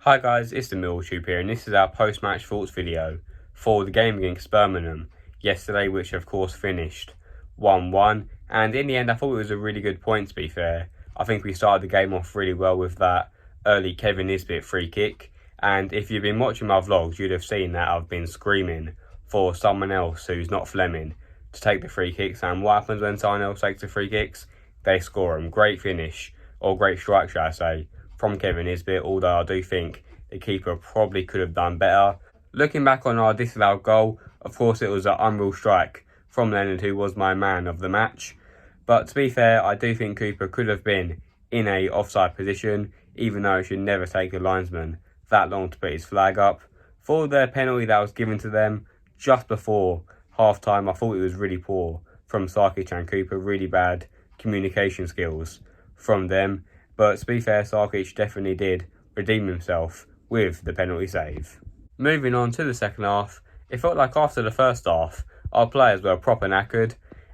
Hi guys, it's the Millwall Tube here, and this is our post-match thoughts video for the game against Birmingham yesterday, which of course finished 1-1. And in the end, I thought it was a really good point, to be fair. I think we started the game off really well with that early Kevin Nisbet free kick. And if you've been watching my vlogs, you'd have seen that I've been screaming for someone else who's not Fleming to take the free kicks. And what happens when someone else takes the free kicks? They score them. Great finish, or great strike, should I say, from Kevin Nisbet, although I do think the keeper probably could have done better. Looking back on our disallowed goal, of course it was an unreal strike from Leonard, who was my man of the match. But to be fair, I do think Cooper could have been in a offside position, even though it should never take the linesman that long to put his flag up. For the penalty that was given to them just before half-time, I thought it was really poor from Sarkic and Cooper, really bad communication skills from them. But to be fair, Sarkic definitely did redeem himself with the penalty save. Moving on to the second half, it felt like after the first half, our players were proper knackered.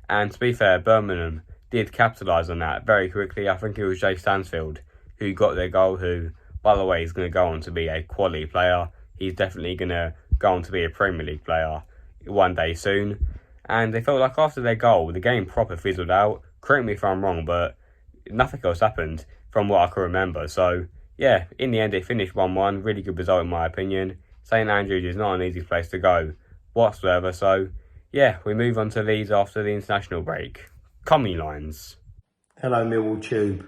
And to be fair, Birmingham did capitalise on that very quickly. I think it was Jay Stansfield who got their goal, who, by the way, is going to go on to be a quality player. He's definitely going to go on to be a Premier League player one day soon. And they felt like after their goal, the game proper fizzled out. Correct me if I'm wrong, but nothing else happened from what I can remember. So yeah, in the end it finished 1-1. Really good result in my opinion. St Andrews is not an easy place to go whatsoever. So yeah, we move on to Leeds after the international break. Commie lines. Hello Millwall Tube.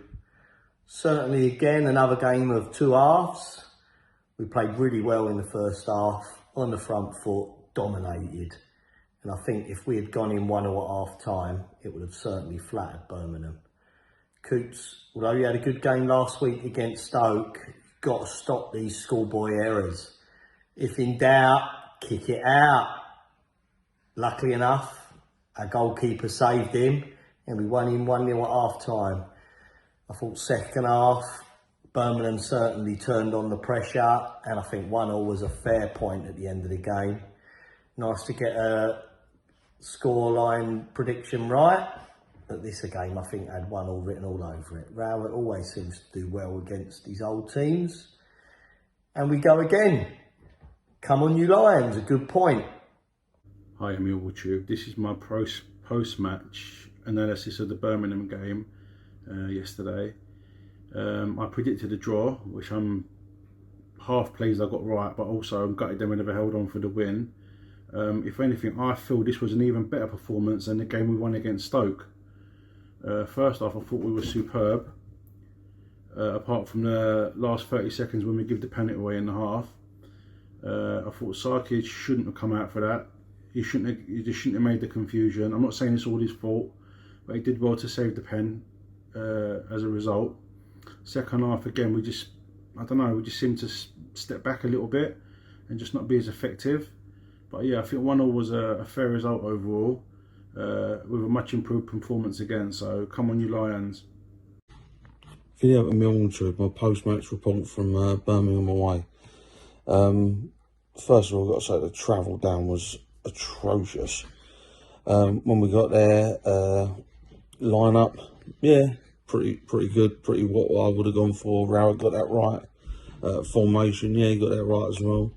Certainly again another game of two halves. We played really well in the first half, on the front foot, dominated. And I think if we had gone in 1-0 at half time, it would have certainly flattered Birmingham. Coops, although he had a good game last week against Stoke, you've got to stop these schoolboy errors. If in doubt, kick it out. Luckily enough, our goalkeeper saved him and we won him 1-0 at half time. I thought second half, Birmingham certainly turned on the pressure, and I think 1-0 was a fair point at the end of the game. Nice to get a scoreline prediction right. But this game, I think, had 1-0 written all over it. Rowett always seems to do well against these old teams. And we go again. Come on, you Lions, a good point. Hi, I'm Millwall Tube. This is my post-match analysis of the Birmingham game yesterday. I predicted a draw, which I'm half pleased I got right, but also I'm gutted they never held on for the win. If anything, I feel this was an even better performance than the game we won against Stoke. First off, I thought we were superb, apart from the last 30 seconds when we give the penalty away in the half. I thought Sarkic shouldn't have come out for that. He just shouldn't have made the confusion. I'm not saying it's all his fault, but he did well to save the pen as a result. Second half, again, we just seemed to step back a little bit and just not be as effective. But yeah, I think 1-0 was a fair result overall, with a much improved performance again. So come on, you Lions. Video at Millwall Tube, my post-match report from Birmingham away. First of all, I've got to say the travel down was atrocious. When we got there, line-up, yeah, pretty good, pretty what I would have gone for. Rowett got that right. Formation, yeah, he got that right as well.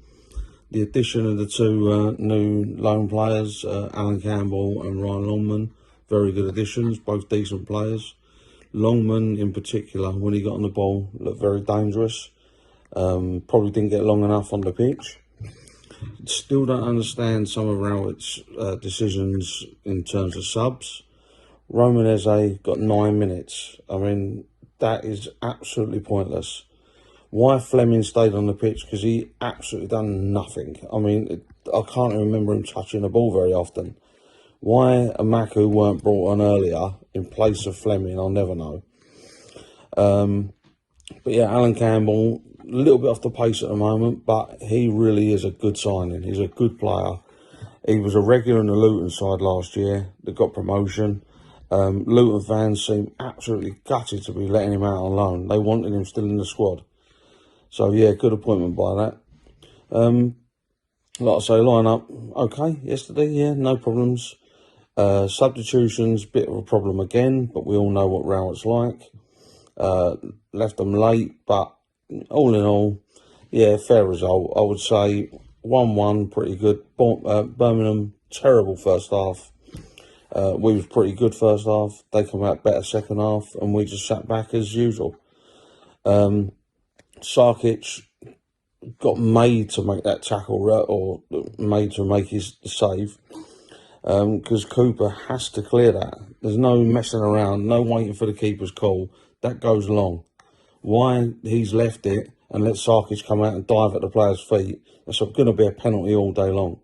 The addition of the two new loan players, Alan Campbell and Ryan Longman, very good additions, both decent players. Longman in particular, when he got on the ball, looked very dangerous. Probably didn't get long enough on the pitch. Still don't understand some of Rowett's decisions in terms of subs. Roman Eze got 9 minutes. I mean, that is absolutely pointless. Why Fleming stayed on the pitch? Because he absolutely done nothing. I mean, I can't remember him touching the ball very often. Why Amaku weren't brought on earlier in place of Fleming, I'll never know. But yeah, Alan Campbell, a little bit off the pace at the moment, but he really is a good signing. He's a good player. He was a regular in the Luton side last year that got promotion. Luton fans seem absolutely gutted to be letting him out on loan. They wanted him still in the squad. So yeah, good appointment by that. Like I say, line up okay yesterday, yeah, no problems. Substitutions, bit of a problem again, but we all know what Rowett's like. Left them late, but all in all, Yeah, fair result. I would say 1-1, pretty good. Birmingham, terrible first half. We was pretty good first half. They come out better second half, and we just sat back as usual. Sarkic got made to make that tackle, or made to make his save, because Cooper has to clear that. There's no messing around, no waiting for the keeper's call. That goes long. Why he's left it and let Sarkic come out and dive at the player's feet, that's going to be a penalty all day long.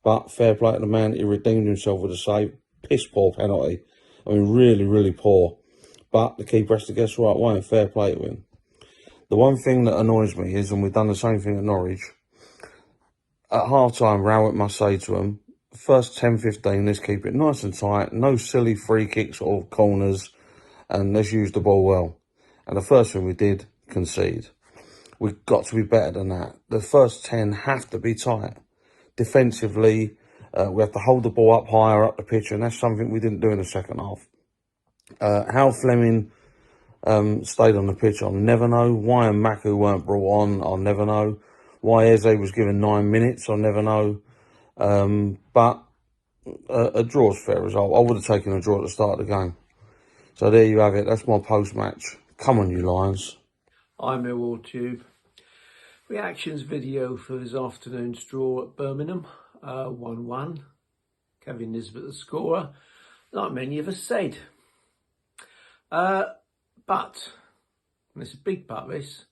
But fair play to the man, he redeemed himself with a save. Piss poor penalty. I mean, really, really poor. But the keeper has to guess the right way, and fair play to him. The one thing that annoys me is, and we've done the same thing at Norwich, at half-time, Rowett must say to him, first 10-15, let's keep it nice and tight, no silly free kicks or corners, and let's use the ball well. And the first thing we did, concede. We've got to be better than that. The first 10 have to be tight. Defensively, we have to hold the ball up higher up the pitch, and that's something we didn't do in the second half. How Fleming stayed on the pitch, I'll never know. Why Maku weren't brought on, I'll never know. Why Eze was given 9 minutes, I'll never know. But a draw's fair result. I would have taken a draw at the start of the game. So there you have it. That's my post-match. Come on, you Lions. I'm Millwall Tube. Reactions video for this afternoon's draw at Birmingham. 1-1. Kevin Nisbet the scorer, like many of us said. But, and it's a big but this,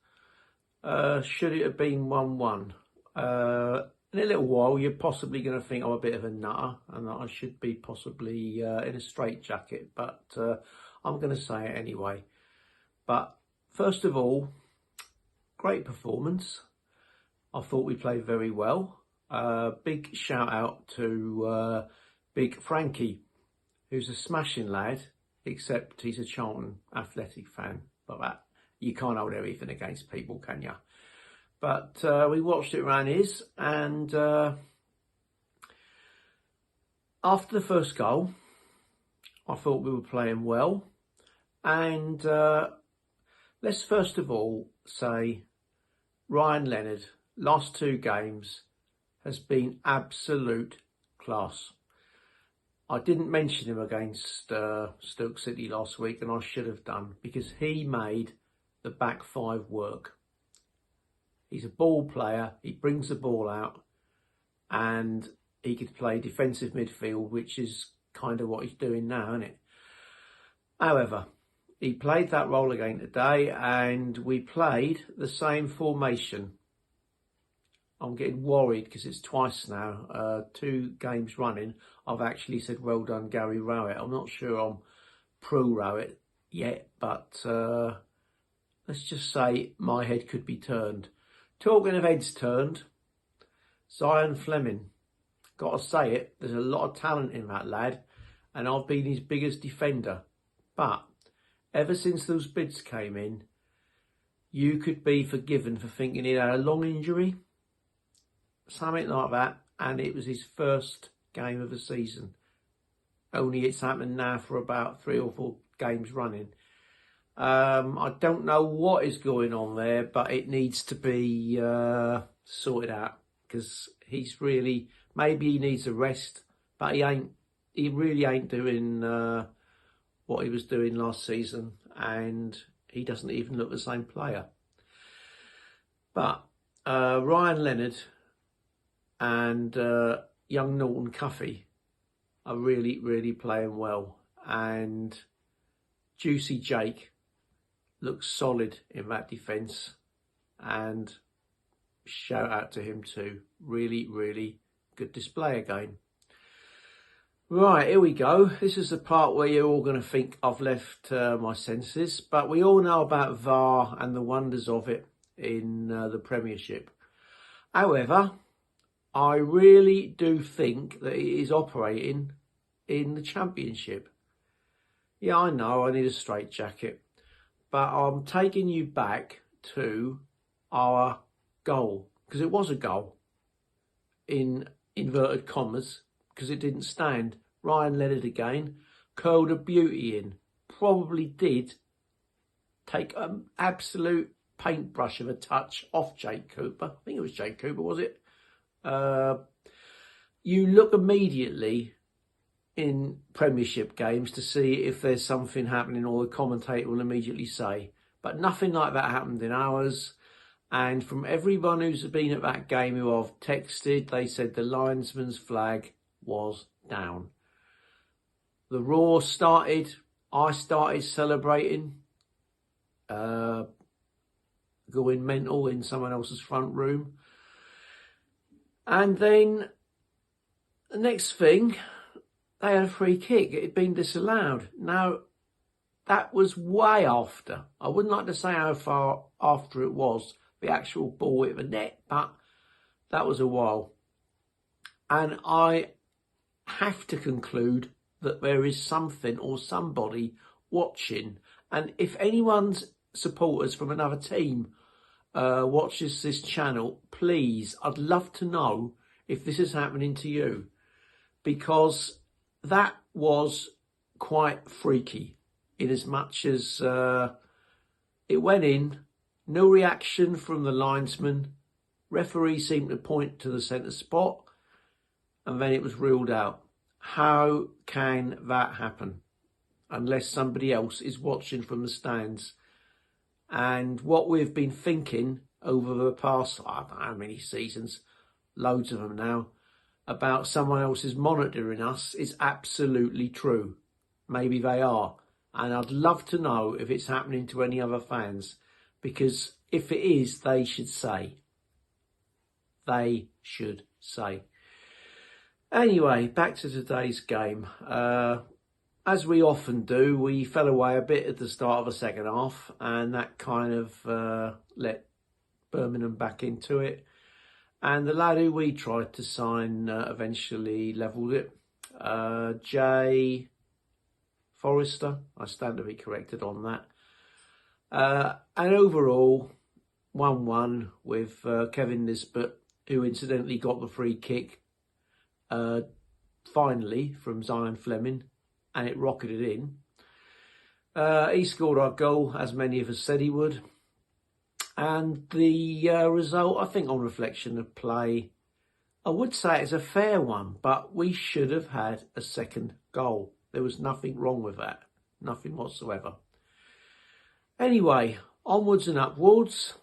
should it have been 1-1? In a little while, you're possibly going to think I'm a bit of a nutter and that I should be possibly in a straitjacket, but I'm going to say it anyway. But first of all, great performance. I thought we played very well. Big shout out to Big Frankie, who's a smashing lad, except he's a Charlton Athletic fan. But that, you can't hold everything against people, can you? But we watched it around his, and after the first goal, I thought we were playing well. And let's first of all say Ryan Leonard, last 2 games, has been absolute class. I didn't mention him against Stoke City last week, and I should have done, because he made the back 5 work. He's a ball player, he brings the ball out, and he could play defensive midfield, which is kind of what he's doing now, isn't it? However, he played that role again today, and we played the same formation. I'm getting worried because it's twice now, 2 games running, I've actually said well done Gary Rowett. I'm not sure I'm pro Rowett yet, but let's just say my head could be turned. Talking of heads turned, Zion Fleming. Got to say it, there's a lot of talent in that lad, and I've been his biggest defender. But ever since those bids came in, you could be forgiven for thinking he had a long injury, something like that, and it was his first game of the season. Only it's happened now for about 3 or 4 games running. I don't know what is going on there, but it needs to be sorted out, because he's really, maybe he needs a rest, but he really ain't doing what he was doing last season, and he doesn't even look the same player. But Ryan Leonard and young Norton Cuffy are really, really playing well, and Juicy Jake looks solid in that defence, and shout out to him too. Really, really good display again. Right, here we go. This is the part where you're all going to think I've left my senses, but we all know about VAR and the wonders of it in the Premiership. However, I really do think that it is operating in the Championship. Yeah, I know I need a straitjacket, but I'm taking you back to our goal, because it was a goal in inverted commas, because it didn't stand. Ryan Leonard again curled a beauty in. Probably did take an absolute paintbrush of a touch off Jake Cooper. I think it was Jake Cooper, was it? You look immediately in Premiership games to see if there's something happening, or the commentator will immediately say. But nothing like that happened in ours. And from everyone who's been at that game who I've texted, they said the linesman's flag was down. The roar started. I started celebrating, going mental in someone else's front room. And then the next thing, they had a free kick. It had been disallowed. Now, that was way after. I wouldn't like to say how far after it was, the actual ball hit the net, but that was a while. And I have to conclude that there is something or somebody watching. And if anyone's supporters from another team watches this channel, please, I'd love to know if this is happening to you, because that was quite freaky, in as much as it went in, no reaction from the linesman, referee seemed to point to the centre spot, and then it was ruled out. How can that happen unless somebody else is watching from the stands? And what we've been thinking over the past, I don't know how many seasons, loads of them now, about someone else's monitoring us is absolutely true. Maybe they are. And I'd love to know if it's happening to any other fans, because if it is, they should say. They should say. Anyway, back to today's game. As we often do, we fell away a bit at the start of the second half, and that kind of let Birmingham back into it. And the lad who we tried to sign eventually levelled it. Jay Forrester, I stand to be corrected on that. And overall, 1-1 with Kevin Nisbet, who incidentally got the free kick finally from Zion Fleming, and it rocketed in. He scored our goal, as many of us said he would. And the result, I think on reflection of play, I would say it's a fair one, but we should have had a second goal. There was nothing wrong with that. Nothing whatsoever. Anyway, onwards and upwards.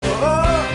Oh!